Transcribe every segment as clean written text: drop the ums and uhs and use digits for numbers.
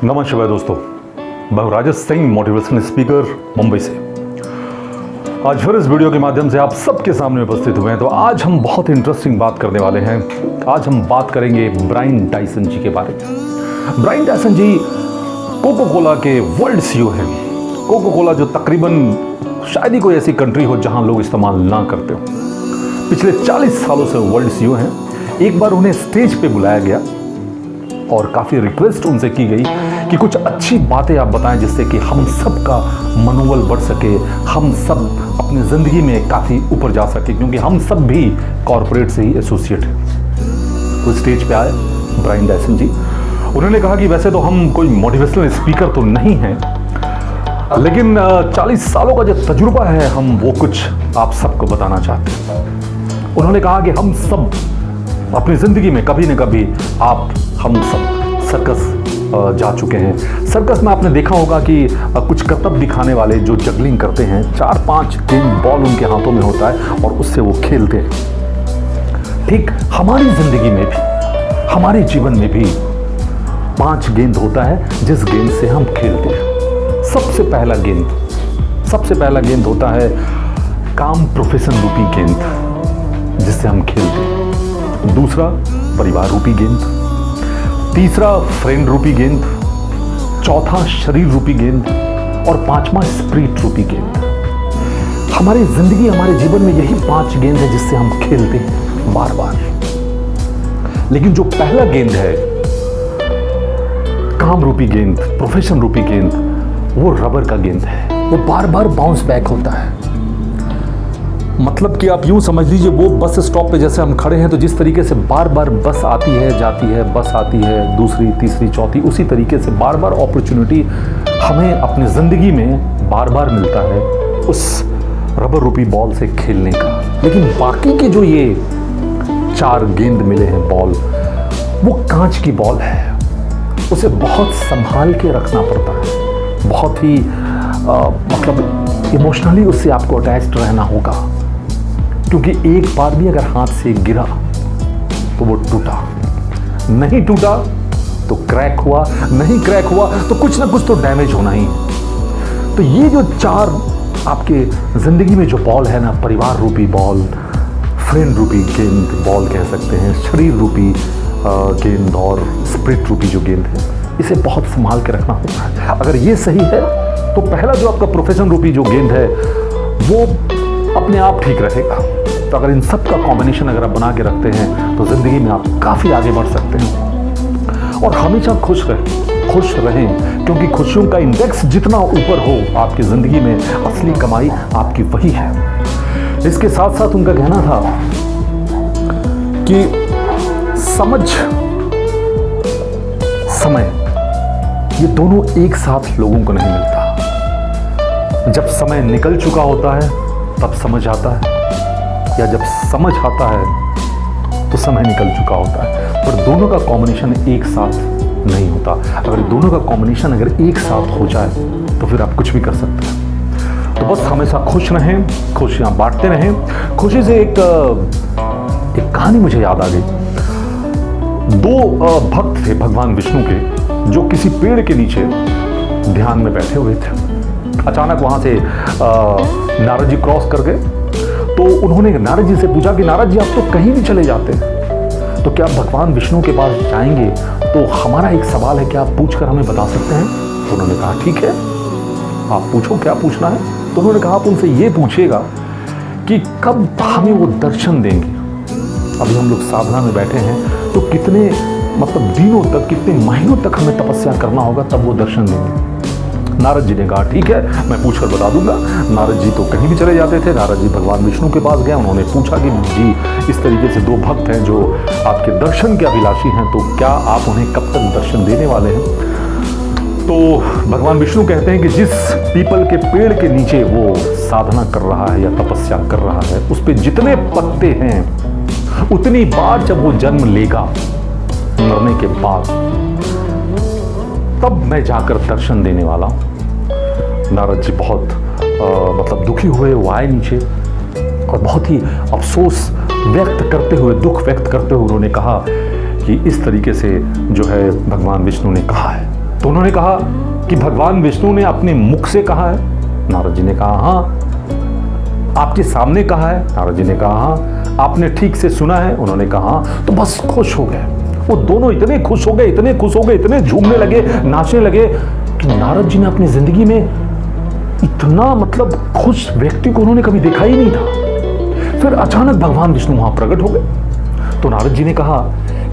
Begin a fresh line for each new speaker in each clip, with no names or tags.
नमस्कार दोस्तों, मैं राजेश सिंह, मोटिवेशनल स्पीकर मुंबई से। आज फिर इस वीडियो के माध्यम से आप सबके सामने उपस्थित हुए हैं। तो आज हम बहुत इंटरेस्टिंग बात करने वाले हैं। आज हम बात करेंगे ब्रायन डायसन जी के बारे में। ब्रायन डायसन जी कोको कोला के वर्ल्ड सीईओ हैं। कोको कोला जो तकरीबन शायद ही कोई ऐसी कंट्री हो जहां लोग इस्तेमाल ना करते हो। पिछले 40 सालों से वर्ल्ड सीईओ हैं। एक बार उन्हें स्टेज पे बुलाया गया और काफ़ी रिक्वेस्ट उनसे की गई कि कुछ अच्छी बातें आप बताएं जिससे कि हम सब का मनोबल बढ़ सके, हम सब अपनी ज़िंदगी में काफ़ी ऊपर जा सके, क्योंकि हम सब भी कॉरपोरेट से ही एसोसिएट हैं। तो स्टेज पे आए ब्रायन डायसन जी। उन्होंने कहा कि वैसे तो हम कोई मोटिवेशनल स्पीकर तो नहीं हैं, लेकिन 40 सालों का जो तजुर्बा है हम वो कुछ आप सबको बताना चाहते हैं। उन्होंने कहा कि हम सब अपनी ज़िंदगी में कभी न कभी हम सब सर्कस जा चुके हैं। सर्कस में आपने देखा होगा कि कुछ करतब दिखाने वाले जो जगलिंग करते हैं, 4-5 गेंद बॉल उनके हाथों में होता है और उससे वो खेलते हैं। ठीक हमारी ज़िंदगी में भी, हमारे जीवन में भी 5 गेंद होता है जिस गेंद से हम खेलते हैं। सबसे पहला गेंद होता है काम प्रोफेशन रूपी गेंद जिससे हम खेलते हैं। दूसरा परिवार रूपी गेंद, तीसरा फ्रेंड रूपी गेंद, चौथा शरीर रूपी गेंद और 5वां स्पिरिट रूपी गेंद। हमारी जिंदगी, हमारे जीवन में यही 5 गेंद है जिससे हम खेलते हैं बार बार। लेकिन जो पहला गेंद है काम रूपी गेंद, प्रोफेशन रूपी गेंद, वो रबर का गेंद है। वो बार बार बाउंस बैक होता है। मतलब कि आप यूं समझ लीजिए, वो बस स्टॉप पे जैसे हम खड़े हैं तो जिस तरीके से बार बार बस आती है जाती है, बस आती है दूसरी तीसरी चौथी, उसी तरीके से बार बार अपॉर्चुनिटी हमें अपनी ज़िंदगी में बार बार मिलता है उस रबर रूपी बॉल से खेलने का। लेकिन बाकी के जो ये 4 गेंद मिले हैं बॉल, वो कांच की बॉल है। उसे बहुत संभाल के रखना पड़ता है, बहुत ही मतलब इमोशनली उससे आपको अटैच्ड रहना होगा, क्योंकि एक बार भी अगर हाथ से गिरा तो वो टूटा, नहीं टूटा तो क्रैक हुआ, नहीं क्रैक हुआ तो कुछ ना कुछ तो डैमेज होना ही है। तो ये जो 4 आपके जिंदगी में जो बॉल है ना, परिवार रूपी बॉल, फ्रेंड रूपी गेंद बॉल कह सकते हैं, शरीर रूपी गेंद और स्पिरिट रूपी जो गेंद है, इसे बहुत संभाल के रखना होता है। अगर ये सही है तो पहला जो आपका प्रोफेशन रूपी जो गेंद है वो अपने आप ठीक रहेगा। तो अगर इन सब का कॉम्बिनेशन अगर आप बना के रखते हैं तो ज़िंदगी में आप काफ़ी आगे बढ़ सकते हैं और हमेशा खुश रहें, क्योंकि खुशियों का इंडेक्स जितना ऊपर हो आपकी ज़िंदगी में असली कमाई आपकी वही है। इसके साथ साथ उनका कहना था कि समय ये दोनों एक साथ लोगों को नहीं मिलता। जब समय निकल चुका होता है तब समझ आता है, या जब समझ आता है तो समय निकल चुका होता है। पर दोनों का कॉम्बिनेशन एक साथ नहीं होता। अगर दोनों का कॉम्बिनेशन अगर एक साथ हो जाए तो फिर आप कुछ भी कर सकते हैं। तो बस हमेशा खुश रहें, खुशियां बांटते रहें। खुशी से एक कहानी मुझे याद आ गई। 2 भक्त थे भगवान विष्णु के, जो किसी पेड़ के नीचे ध्यान में बैठे हुए थे। अचानक वहां से नारद जी क्रॉस कर गए। तो उन्होंने नारद जी से पूछा कि नारद जी आप तो कहीं भी चले जाते हैं, तो क्या आप भगवान विष्णु के पास जाएंगे? तो हमारा एक सवाल है, क्या आप पूछकर हमें बता सकते हैं? तो उन्होंने कहा ठीक है, आप पूछो क्या पूछना है। तो उन्होंने कहा आप उनसे ये पूछिएगा कि कब हमें वो दर्शन देंगे। अभी हम लोग साधना में बैठे हैं तो कितने मतलब दिनों तक, कितने महीनों तक हमें तपस्या करना होगा तब वो दर्शन देंगे। नारद जी ने कहा ठीक है, मैं पूछकर बता दूंगा। नारद जी तो कहीं भी चले जाते थे। नारद जी भगवान विष्णु के पास गए। उन्होंने पूछा कि जी इस तरीके से 2 भक्त हैं जो आपके दर्शन के अभिलाषी हैं, तो क्या आप उन्हें कब तक दर्शन देने वाले हैं? तो भगवान विष्णु कहते हैं कि जिस पीपल के पेड़ के नीचे वो साधना कर रहा है या तपस्या कर रहा है, उस पर जितने पत्ते हैं उतनी बार जब वो जन्म लेगा मरने के बाद, तब मैं जाकर दर्शन देने वाला हूं। नारद जी बहुत मतलब दुखी हुए। वो आए नीचे और बहुत ही अफसोस व्यक्त करते हुए, दुख व्यक्त करते हुए उन्होंने कहा कि इस तरीके से जो है भगवान विष्णु ने कहा है। तो उन्होंने कहा कि भगवान विष्णु ने अपने मुख से कहा है। नारद जी ने कहा हाँ। आपके सामने कहा है? नारद जी ने कहा हाँ। आपने ठीक से सुना है? उन्होंने कहा हाँ। तो बस खुश हो गए वो दोनों, इतने खुश हो गए, इतने खुश हो गए, इतने झूमने लगे, नाचने लगे कि नारद जी ने अपनी जिंदगी में इतना मतलब खुश व्यक्ति को उन्होंने कभी देखा ही नहीं था। फिर अचानक भगवान विष्णु वहां प्रकट हो गए। तो नारद जी ने कहा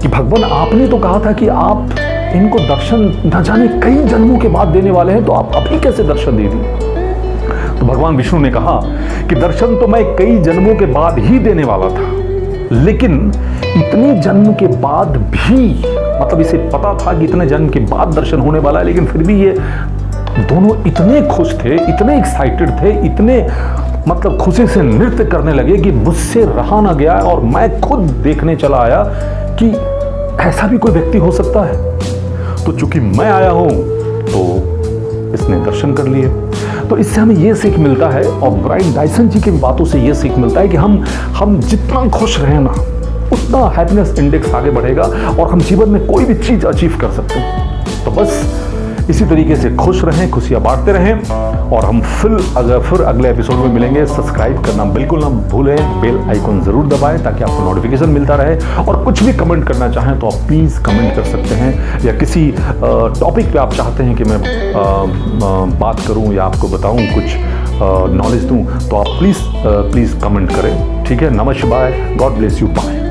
कि भगवान आपने तो कहा था कि आप इनको दर्शन न जाने कई जन्मों के बाद देने वाले हैं, तो आप अभी कैसे दर्शन दे दिए? तो भगवान विष्णु ने कहा कि दर्शन तो मैं कई जन्मों के बाद ही देने वाला था, लेकिन इतने जन्म के बाद भी, मतलब इसे पता था कि इतने जन्म के बाद दर्शन होने वाला है, लेकिन फिर भी ये दोनों इतने खुश थे, इतने एक्साइटेड थे, इतने मतलब खुशी से नृत्य करने लगे कि मुझसे रहा ना गया और मैं खुद देखने चला आया कि ऐसा भी कोई व्यक्ति हो सकता है। तो चूंकि मैं आया हूं तो इसने दर्शन कर लिए। तो इससे हमें यह सीख मिलता है, और ब्रायन डायसन जी की बातों से यह सीख मिलता है कि हम जितना खुश रहें ना, उतना हैप्पीनेस इंडेक्स आगे बढ़ेगा और हम जीवन में कोई भी चीज अचीव कर सकते हैं। तो बस इसी तरीके से खुश रहें, खुशियां बांटते रहें, और हम फिर अगले एपिसोड में मिलेंगे। सब्सक्राइब करना बिल्कुल ना भूलें, बेल आइकन जरूर दबाएं ताकि आपको नोटिफिकेशन मिलता रहे। और कुछ भी कमेंट करना चाहें तो आप प्लीज़ कमेंट कर सकते हैं, या किसी टॉपिक पे आप चाहते हैं कि मैं बात करूं या आपको बताऊं, कुछ नॉलेज दूं, तो आप प्लीज़ कमेंट करें। ठीक है, नमः शिवाय, गॉड ब्लेस यू, बाय।